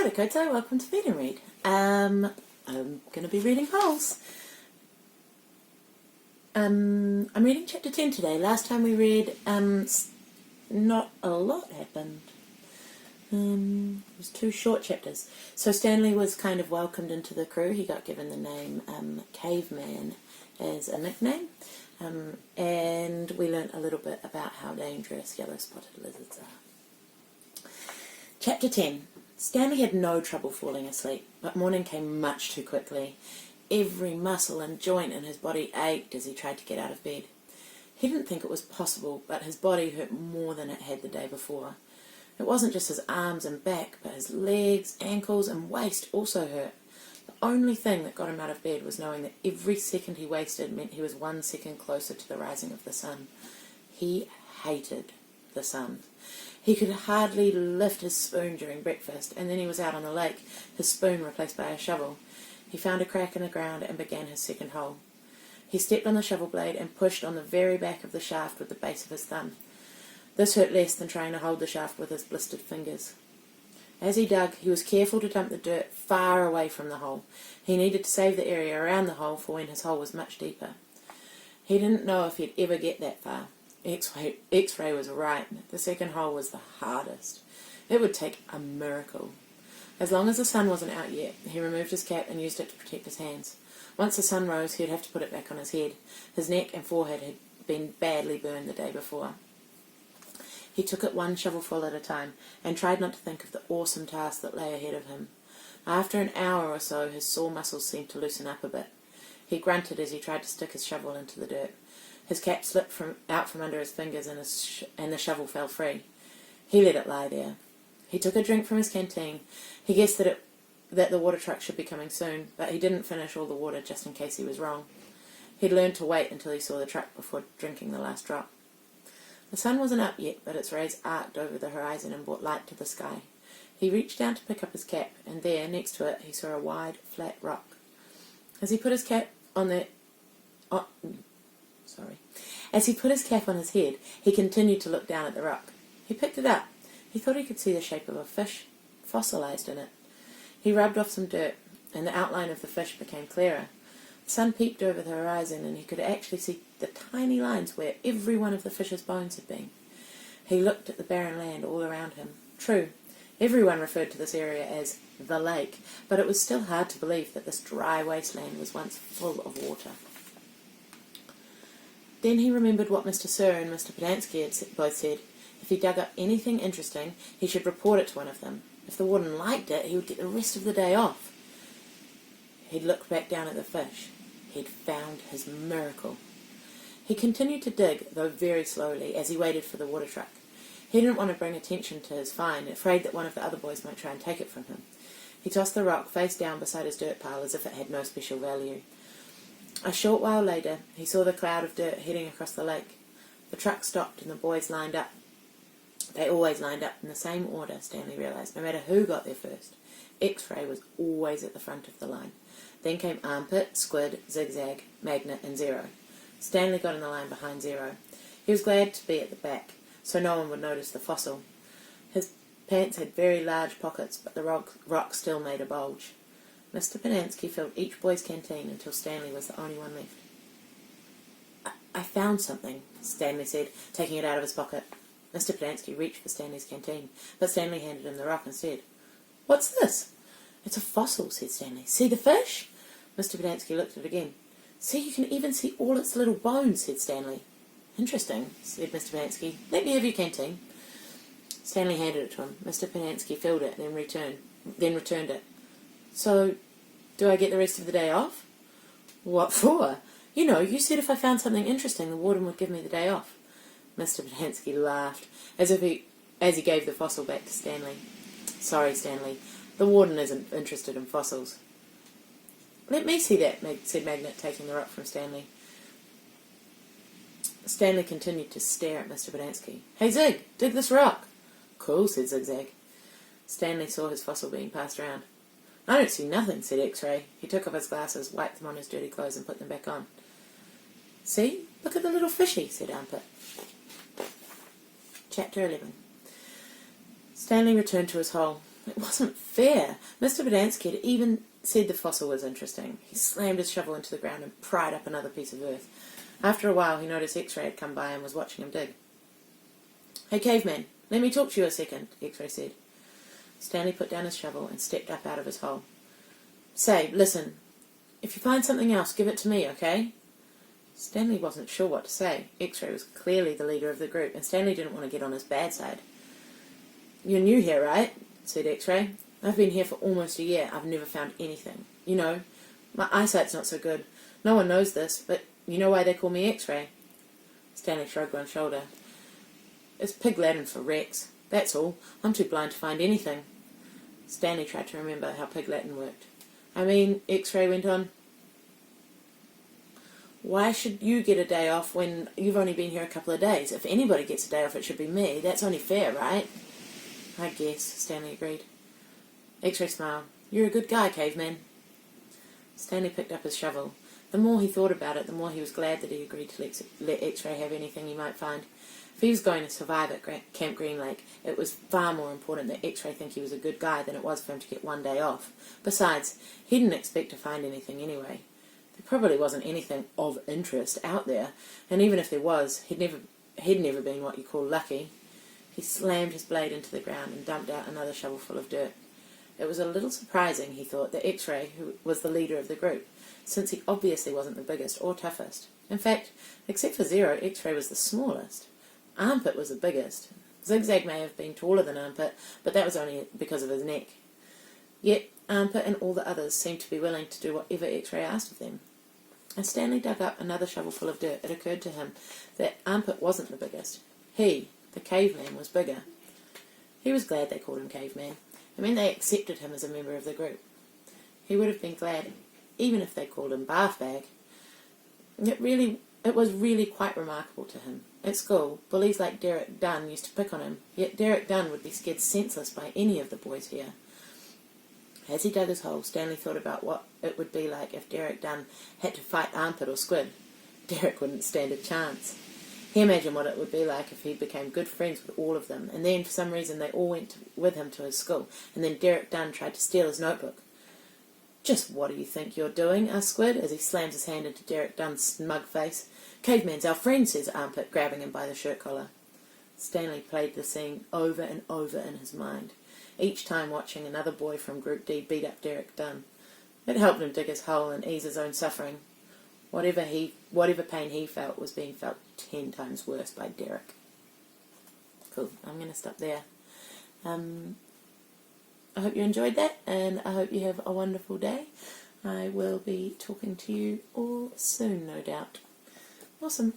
Kia ora koutou, welcome to Feed and Read. I'm going to be reading Holes. I'm reading chapter 10 today. Last time we read, not a lot happened. It was 2 short chapters. So Stanley was kind of welcomed into the crew. He got given the name Caveman as a nickname. And we learnt a little bit about how dangerous yellow-spotted lizards are. Chapter 10. Stanley had no trouble falling asleep, but morning came much too quickly. Every muscle and joint in his body ached as he tried to get out of bed. He didn't think it was possible, but his body hurt more than it had the day before. It wasn't just his arms and back, but his legs, ankles and waist also hurt. The only thing that got him out of bed was knowing that every second he wasted meant he was 1 second closer to the rising of the sun. He hated the sun. He could hardly lift his spoon during breakfast, and then he was out on the lake, his spoon replaced by a shovel. He found a crack in the ground and began his second hole. He stepped on the shovel blade and pushed on the very back of the shaft with the base of his thumb. This hurt less than trying to hold the shaft with his blistered fingers. As he dug, he was careful to dump the dirt far away from the hole. He needed to save the area around the hole for when his hole was much deeper. He didn't know if he'd ever get that far. X-ray was right. The second hole was the hardest. It would take a miracle. As long as the sun wasn't out yet, he removed his cap and used it to protect his hands. Once the sun rose, he'd have to put it back on his head. His neck and forehead had been badly burned the day before. He took it one shovelful at a time and tried not to think of the awesome task that lay ahead of him. After an hour or so, his sore muscles seemed to loosen up a bit. He grunted as he tried to stick his shovel into the dirt. His cap slipped out from under his fingers and the shovel fell free. He let it lie there. He took a drink from his canteen. He guessed that the water truck should be coming soon, but he didn't finish all the water just in case he was wrong. He'd learned to wait until he saw the truck before drinking the last drop. The sun wasn't up yet, but its rays arced over the horizon and brought light to the sky. He reached down to pick up his cap, and there, next to it, he saw a wide, flat rock. As he put his cap on his head, he continued to look down at the rock. He picked it up. He thought he could see the shape of a fish, fossilized in it. He rubbed off some dirt, and the outline of the fish became clearer. The sun peeped over the horizon, and he could actually see the tiny lines where every one of the fish's bones had been. He looked at the barren land all around him. True, everyone referred to this area as the lake, but it was still hard to believe that this dry wasteland was once full of water. Then he remembered what Mr. Sir and Mr. Podansky had both said. If he dug up anything interesting, he should report it to one of them. If the warden liked it, he would get the rest of the day off. He'd looked back down at the fish. He'd found his miracle. He continued to dig, though very slowly, as he waited for the water truck. He didn't want to bring attention to his find, afraid that one of the other boys might try and take it from him. He tossed the rock face down beside his dirt pile as if it had no special value. A short while later, he saw the cloud of dirt heading across the lake. The truck stopped and the boys lined up. They always lined up in the same order, Stanley realised, no matter who got there first. X-ray was always at the front of the line. Then came Armpit, Squid, Zigzag, Magnet and Zero. Stanley got in the line behind Zero. He was glad to be at the back, so no one would notice the fossil. His pants had very large pockets, but the rock still made a bulge. Mr. Podansky filled each boy's canteen until Stanley was the only one left. I found something, Stanley said, taking it out of his pocket. Mr. Podansky reached for Stanley's canteen, but Stanley handed him the rock instead. What's this? It's a fossil, said Stanley. See the fish? Mr. Podansky looked at it again. See, you can even see all its little bones, said Stanley. Interesting, said Mr. Podansky. Let me have your canteen. Stanley handed it to him. Mr. Podansky filled it, then returned it. So, do I get the rest of the day off? What for? You know, you said if I found something interesting, the warden would give me the day off. Mr. Podansky laughed, as he gave the fossil back to Stanley. Sorry, Stanley. The warden isn't interested in fossils. Let me see that, said Magnet, taking the rock from Stanley. Stanley continued to stare at Mr. Podansky. Hey, Zig, dig this rock. Cool, said Zigzag. Stanley saw his fossil being passed around. I don't see nothing, said X-ray. He took off his glasses, wiped them on his dirty clothes and put them back on. See? Look at the little fishy, said Armpit. Chapter 11. Stanley returned to his hole. It wasn't fair. Mr. Bodansky had even said the fossil was interesting. He slammed his shovel into the ground and pried up another piece of earth. After a while, he noticed X-Ray had come by and was watching him dig. "Hey, caveman, let me talk to you a second," X-Ray said. Stanley put down his shovel and stepped up out of his hole. "Say, listen, if you find something else, give it to me, okay?" Stanley wasn't sure what to say. X-Ray was clearly the leader of the group, and Stanley didn't want to get on his bad side. "You're new here, right?" said X-Ray. "I've been here for almost a year. I've never found anything. You know, my eyesight's not so good. No one knows this, but you know why they call me X-Ray?" Stanley shrugged one shoulder. "It's Pig Latin for Rex. That's all. I'm too blind to find anything." Stanley tried to remember how Pig Latin worked. "I mean," X-Ray went on, "why should you get a day off when you've only been here a couple of days? If anybody gets a day off, it should be me. That's only fair, right?" "I guess," Stanley agreed. X-Ray smiled. "You're a good guy, caveman." Stanley picked up his shovel. The more he thought about it, the more he was glad that he agreed to let X-Ray have anything he might find. If he was going to survive at Camp Green Lake, it was far more important that X-Ray think he was a good guy than it was for him to get one day off. Besides, he didn't expect to find anything anyway. There probably wasn't anything of interest out there, and even if there was, he'd never been what you call lucky. He slammed his blade into the ground and dumped out another shovelful of dirt. It was a little surprising, he thought, that X-Ray, who was the leader of the group, since he obviously wasn't the biggest or toughest. In fact, except for Zero, X-Ray was the smallest. Armpit was the biggest. Zigzag may have been taller than Armpit, but that was only because of his neck. Yet Armpit and all the others seemed to be willing to do whatever X-Ray asked of them. As Stanley dug up another shovelful of dirt, it occurred to him that Armpit wasn't the biggest. He, the caveman, was bigger. He was glad they called him Caveman. It meant they accepted him as a member of the group. He would have been glad even if they called him Bath Bag. It was really quite remarkable to him. At school, bullies like Derek Dunn used to pick on him, yet Derek Dunn would be scared senseless by any of the boys here. As he dug his hole, Stanley thought about what it would be like if Derek Dunn had to fight Armpit or Squid. Derek wouldn't stand a chance. He imagined what it would be like if he became good friends with all of them, and then for some reason they all went with him to his school, and then Derek Dunn tried to steal his notebook. "Just what do you think you're doing?" asked Squid, as he slams his hand into Derek Dunn's smug face. "Caveman's our friend," says Armpit, grabbing him by the shirt collar. Stanley played the scene over and over in his mind, each time watching another boy from Group D beat up Derek Dunn. It helped him dig his hole and ease his own suffering. Whatever pain he felt was being felt 10 times worse by Derek. Cool, I'm going to stop there. I hope you enjoyed that, and I hope you have a wonderful day. I will be talking to you all soon, no doubt. Awesome.